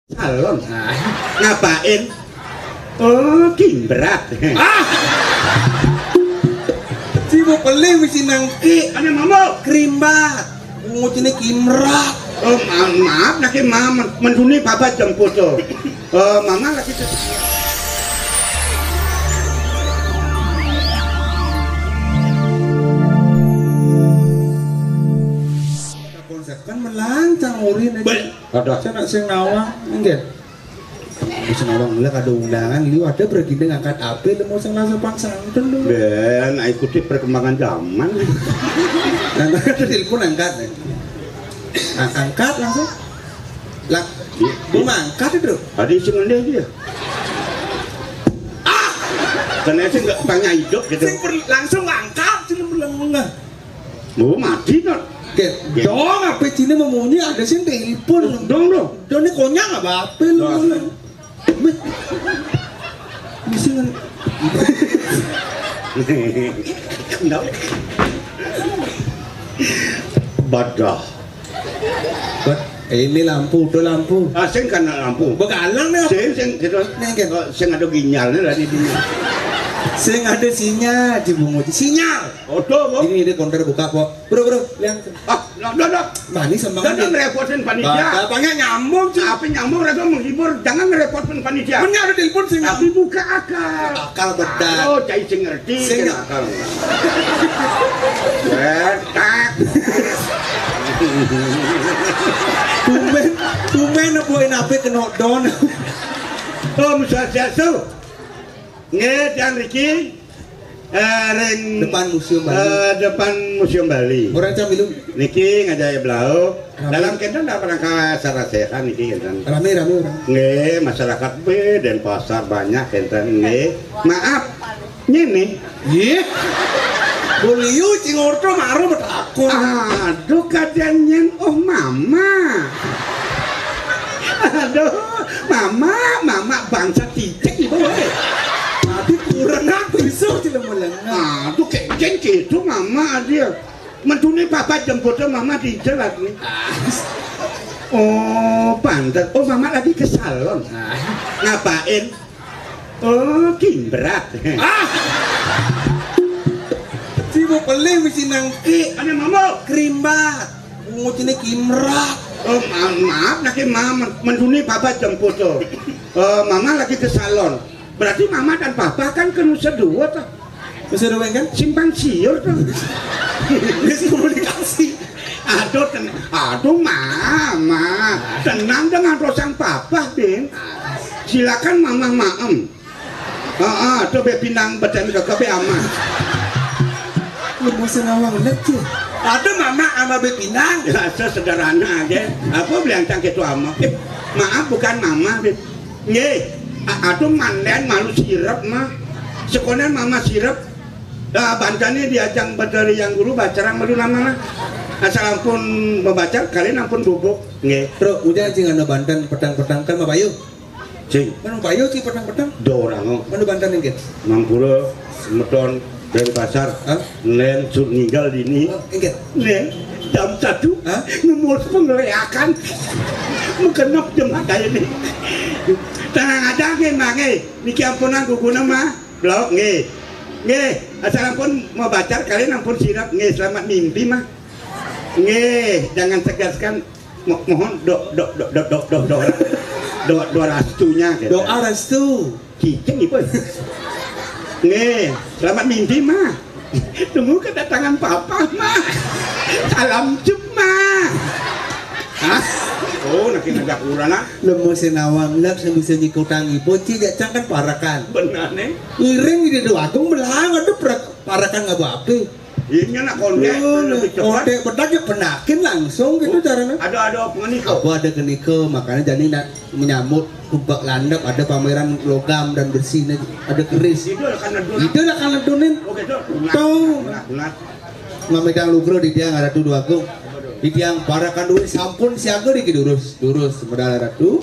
Salon. Ngapain? Oh, kimbrat. Si mau beli wis nangki. Ane mamo Krimbat. Ngucine kimrat. Oh, maaf nak mama menduni papa jemput tuh. Mama lagi Konsep kan melancang urin aja. ada Saya nak sing nawang enggak. Wis nawang mulai ada undangan liu ada berginde ngangkat HP mau sing langsung santun dulu. ben ikuti perkembangan zaman. Dan ada telepon angkat. Angkat langsung. Lah, belum angkat itu. Tadi sing ngene dia. Karena sih nggak tanya hidup gitu. Langsung angkat sih belum. Oh, mati kan. Dong, apa Cina memunyi ada sih telepon. Dong. Dong ini konyang apa lu? Mesti kan. Badah. Ini lampu, udah lampu. Sing kan lampu. Begalang nih. Sing sing ada ginyalnya dari sini. Sing ada sinyal di bungut. Sinyal. Odo, Ini konter buka kok. Bro, lihat. Udah. Manis sama Jangan ngerepotin panitia. Bapaknya nyambung sih. Apa nyambung rasa menghibur, jangan ngerepotin panitia. Punya ada telepon sih. Tapi buka akal. Akal bedak. Oh, cai sing ngerti. Sing akal. Bedak. Tumen nepuin apa kena don. Oh, musuh. Nge dan Riki ring Depan museum Bali. depan museum Bali. Orang camilu. Niki ngajak blau. Dalam kenten dah perangkat sarasehan niki kenten. Rame orang. Nge masyarakat be dan pasar banyak kenten nge. Maaf. Nyene. Iya. Boliu cingorto maru betakon. Aduh kadian nyen oh mama. Aduh mama bangsa ticek ibu. Tapi kurang aku iso tidak melengah. Aduh kayak gitu mama dia. Menduni papa jemputnya mama di jalan nih. Oh pantas. Oh mama lagi ke salon. Ngapain? Oh kimbrat. Si mau beli wis nangki. Ane mama Krimbat. Ngucine kimrat. Oh maaf nak mama menduni papa jemput tuh. Mama lagi ke salon. Berarti mama dan papa kan nusa dua tuh. Bisa doang kan? Simpang siur tuh. Bisa komunikasi. Aduh mama, tenang dengan rosang papa ding. Silakan mama maem. Tuh be pinang badan ke be ama. Lu mau senawang lagi. Ada mama ama bepinang. Ya sederhana aja. Apa bilang cang gitu ama? Maaf bukan mama deh. Nge. Aduh manden malu sirap mah. Sekolah mama sirap. Bancanya diajang badari yang guru bacarang melu nama. Asal ampun membaca kalian ampun bubuk. Nge. Bro, udah cing anda bandan pedang-pedang kan mah bayu. Cing. Mana bayu sih pedang-pedang? Dua orang. Mana bandan ini? Mampura, Semedon, dari pasar. Len sur ninggal di ini. Ingat. Len jam 1 ngemut pengeleakan. Mengenap jam ada ini. Tenang aja nge nge. Niki ampunan guguna mah. Blok nge. Nge. Asal ampun mau bacar kalian ampun sirap nge selamat mimpi mah. Nge. Jangan segaskan. Mohon doa restunya. Doa restu. Cicing ibu. Nge. Selamat mimpi mah. Tunggu kedatangan papa mah. Salam cuma. Oh, nak ngajak urana. Lemo senawang lek bisa nyikutang ibu tidak cangkan parakan. Benar nih. Iring di doa aku melang ada parakan nggak apa. Ini nak kondek. Kondek bedaknya penakin langsung gitu caranya. Ada pengeniko. Aku ada keniko makanya jadi nak menyambut kubak landap ada pameran logam dan bersih ada keris. Itu lah karena dunin. Oh gitu. Tuh. Bunat. Memegang lugro di tiang ada tuh dua aku. Di tiang parakan duit sampun siaga di durus modal ratu.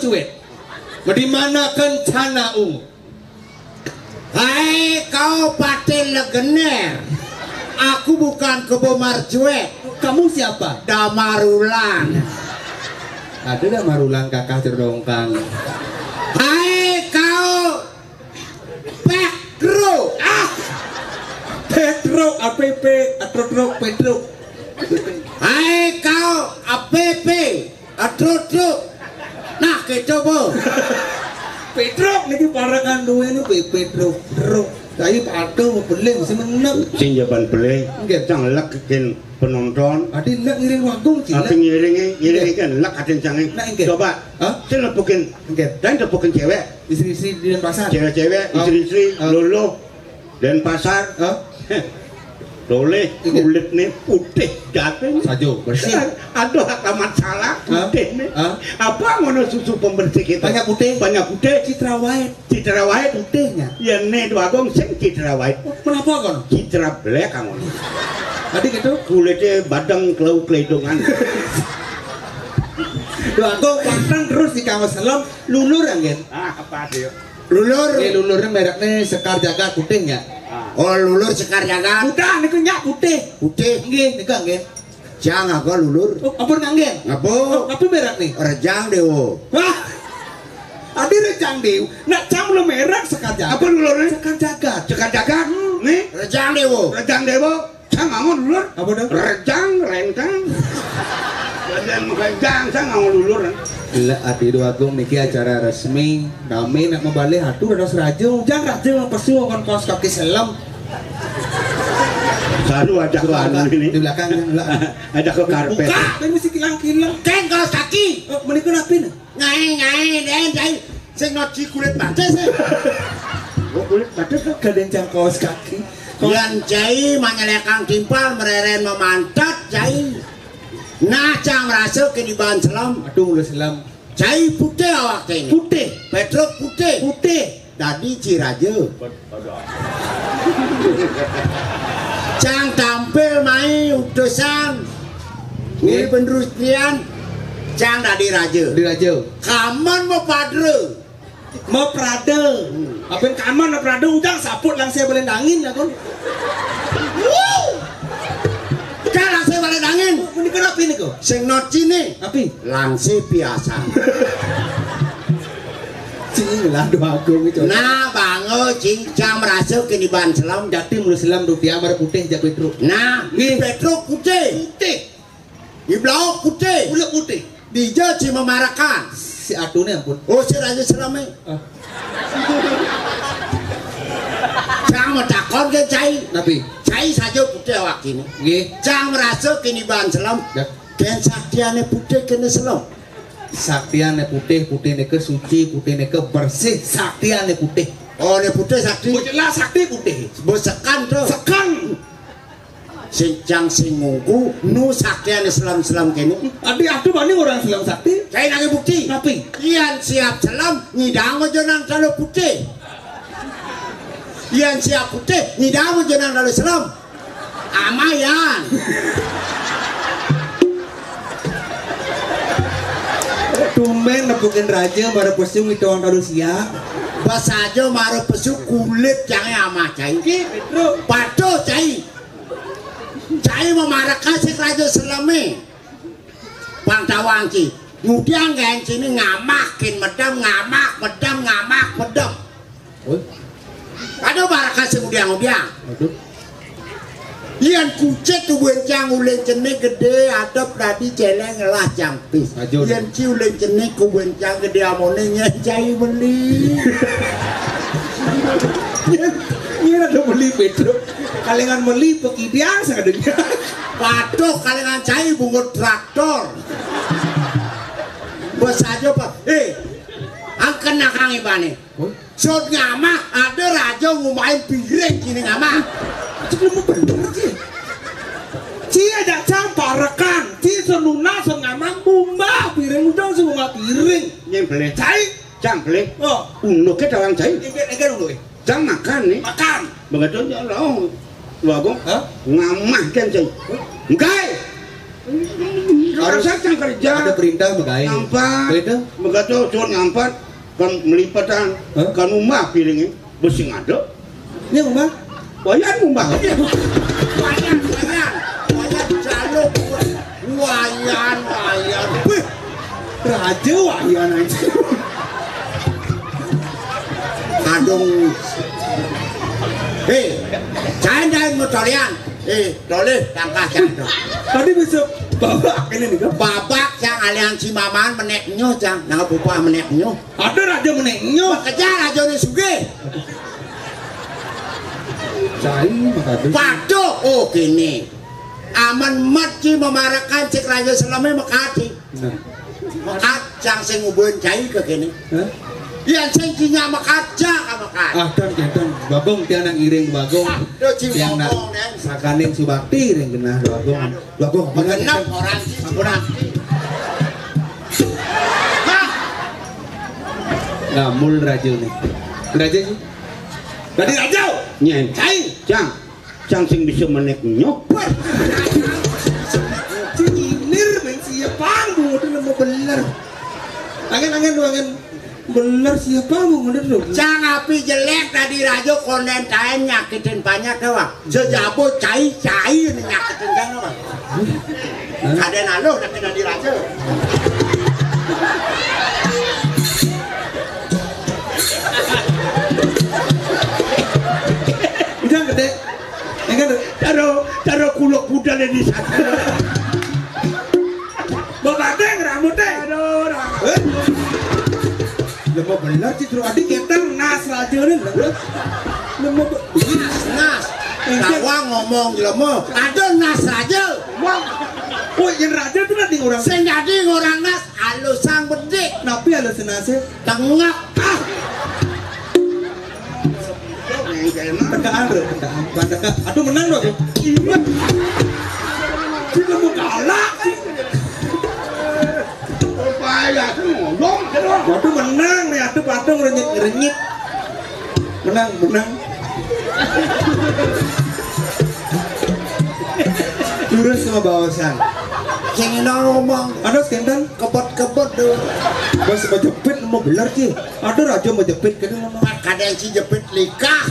Marzuet. Bagaimana kencanamu? Hai kau paten legener. Aku bukan Kebo Marzuet. Kamu siapa? Damarulan. Ada Damarulan kakak cerdongkang. Hai kau Pedro. Pedro APP Atro Pedro. Hai kau APP Atro. Nah kecoba. Pedro niki parakan duwe nu Pedro. Tapi patung beleng semeneng. Sing jaban beleng, cang lek ken penonton. Adi lek ngiring waktu cila. Tapi ngiringi kan lek aden cange. Coba. Sing lepukin. Dan lepukin cewek. Istri-istri di pasar. Cewek-cewek, istri-istri, lolo dan pasar. Doleh kulitnya putih jatuh sajo bersih. Aduh amat salah putih nih. Apa ngono susu pembersih kita? Banyak putih. Citra white putihnya. Ya nih dua gong sing citra white. Kenapa kon? Citra black kamu. Tadi gitu kulitnya badang kelau keledongan. Dua gong pantang terus di kamar selam lulur angin. Apa sih? Lulurnya mereknya Sekar Jagat putihnya. Oh lulur Sekar Jagat. Udah niku nyak putih. Nggih, niku nggih. Jang aku lulur. Oh, ampun nggih. Ngapa? Apa merek nih? Rejang Dewo. Wah. Adi Rejang Dewo. Nak cam lo merek Sekar Jagat. Apa lulurnya? Sekar Jagat. Sekar Jagat. Nih, Rejang Dewo. Rejang Dewo. Cang ngangon lulur. Apa dong? Rejang rentang. Rejang sang ngangon lulur. Gila adi dua gong niki acara resmi kami nak membalik aduh ada serajo jangan rajo pesu kon kos kaki selam selalu ada ke anu ini di belakang ada ke karpet buka ini mesti kilang-kilang Keng kos kaki menikah napin nyai den sing noci kulit bates kulit bates kedencang kaos kaki yang jai menyelekang timpal mereren memantat jai nah cang merasa ke di bahan selam aduh mulai selam jai putih awak ini putih Pedro putih tadi Ciraja cang tampil main utusan ini pendustrian cang tadi raja kaman mau padre mau prade apa yang kaman mau prade ujang saput langsung boleh angin ya kon kan langsung boleh angin ini kenapa ini kok sing noci nih api langsung biasa cing lah doa agung itu nah bango cang merasa ke di bahan selam jadi mulai selam rupiah baru putih jak Pedro nah di Pedro putih di belau putih di Jawa memarakan si adunya ampun oh si raja selamnya cang mau takon ke cai tapi cai saja putih awak ini cang merasa ke di bahan selam kan saktiannya putih kena selam saktian putih neke suci putih neke bersih saktian putih oh ne putih sakti lah sakti putih sekan tuh sekan sing cang sing ngungku nu saktian selam kene aduh bani orang selam sakti saya nangis bukti tapi ian siap selam nyidang aja nang kalau putih ian siap putih nyidang aja nang kalau selam amayan tumben nepukin raja baru pesung itu orang kalusia pas aja baru pesung kulit yang ama cai patuh cai memarahkan si raja selame pantawangki kemudian kan sini ngamakin medam aduh marahkan si udiang Ian kucek tuh bencang ulen cenik gede adep tadi celeng lah campis. Ian ci ulen cenik ku bencang gede amonenya cai beli. Ian ada beli Pedro. Kalengan beli peki biasa kadenya. Patok kalengan cai bungut traktor. Bos aja pak. Angken nakang ibane. Sot ngamak ada raja ngumain piring kini ngamak. Sebelum bener sih. Cia ada campur rekan, cia senuna sengamang bumba piring udang semua piring. Nyembelih. Cai, Cang beli. oh, Uno ke dalam cai. enggak dulu. Cang makan nih. Makan. Begitu ya lo. Lo aku ngamah kan cai. Enggak. Harus saja kerja. Ada perintah megai. Nampak. Perintah. Begitu cuman nampak kan melipatan kan umah piringnya besing ada. Ini mbak. Wayan mbak. Wayan jaluk. Wayan. Wih, raja wayan aja. Kadung. Jangan motorian. Doleh tangkah jangan. Tadi bisa babak ini nih kan? Babak yang aliansi maman meneknya jang, nah bupa meneknya. Ada raja menengnya. Kejar aja nih suge. Cai makanya. Paduh, oh gini. Aman mati memarakan cek raja selama makati. Makat jang sing ngubuhin cai ke gini. Yang sing kinya makat jang makat. Ah kan jantan bagong tiang nang iring bagong. Tiang nak sakaning subakti iring genah bagong. Bagong mengenap orang sampuran. Ngamul raja nih. Raja sih. Tadi raja. Nyen. Cai. Jang sing bisa menek nyok. Cinir ben siapa bu itu nama bener. Angin bener siapa bu bener dong. Jang api jelek tadi raja konden cain nyakitin banyak doang. Sejabo cai nyakitin kan doang. Ada nalo tapi tadi raja. Udah gede. Enggak Taruh kuluk budal di sana. Babadeng rambutnya. Aduh. Lemah bener sih terus adik kita nas raja nih. Nas. Tawa ngomong lemah. Ada nas raja. Oh yang raja itu nanti orang. Sing jadi orang nas halus sang bedik. Tapi ada senase. Tengok. Tekaan. Aduh menang dong. Iya. Kita mau kalah. Payah ngomong terus. Waduh menang nih, aduh patung renyit. Menang. Lurus sama bawasan. Sing ngomong. Ada skendan Kebot tuh. bos mau jepit mau belar sih. Ada raja mau jepit kan nama. Kadang si jepit likah.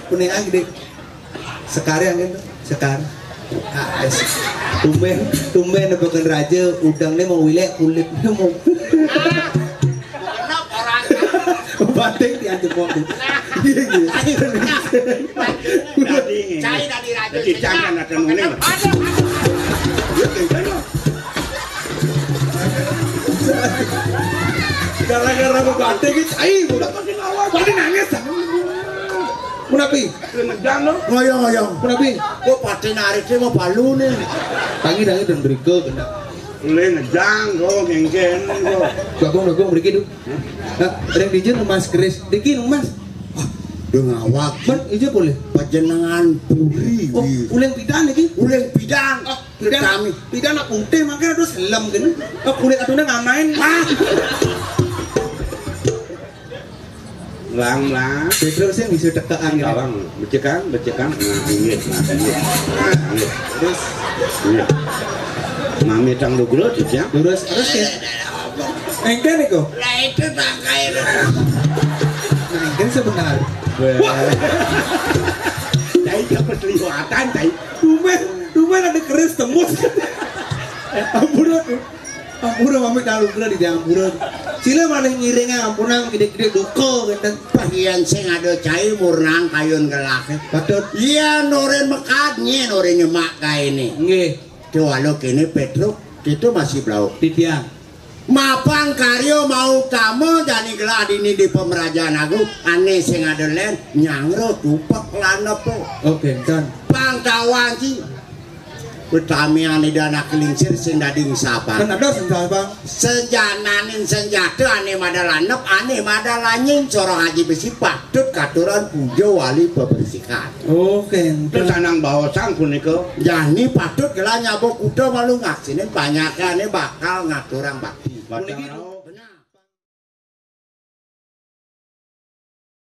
Kuning gede. Sekarang gitu. Sekarang. Tumben bukan raja udangnya mau wilek kulitnya mau. Kenapa orang? Batik dianjur waktu. Cai dari raja. Jadi jangan ada nunggu. Gara-gara mau batik itu, udah kasih ngawal, batik nangis. Kenapa? Ngejang lo. Ngoyong. Kenapa? Kok pati narik dia mau palu nih. Tangi dan berike kena. Le ngejang go genggen go. Bagong berike du. Nah, ada yang dijun Mas Kris, dikin Mas. Dengawak. Man, ijo boleh. Panjenengan puri. Oh, uleng pidan lagi. Uleng bidang. Pidan nak unte makanya terus lem gini. Oh, kulit aduna ngamain. Lang. Terus yang bisa tekaan gitu. Kawan, becekang. Nah, ini. Terus, Iya. Mami tang lu gelut ya. terus ya. Engke nih kok. Lah itu tangkai. Nah, engke sebenarnya. Cai dapat liwatan cai. Tumen ada keris tembus. Ampura mami dalu kira di ampura. Sila mana ngiringnya ampunang gede-gede duko gitu. Bagian sing ada cai murnang kayun gelak. Patut. Iya noren mekatnya noren nyemak kayak ini. Nggih, Coba lo kini Petruk itu masih blau. titiang. Mapang karyo mau tamu jani gelak ini di pemerajaan aku aneh sing ada len nyangro tupak lanep po. Oke, dan Pangkawan sih. Utamian di dana kelingsir sing dading sapa. kan ada senjata bang. Senjananin senjata aneh madalanep aneh madalanying corong haji besi patut katuran pujo wali bebersikan. Oke, Terus anang bawa sang punika. Jani patut gelah nyabok kuda malu ngaksinin banyaknya bakal ngaturang bakti. Batang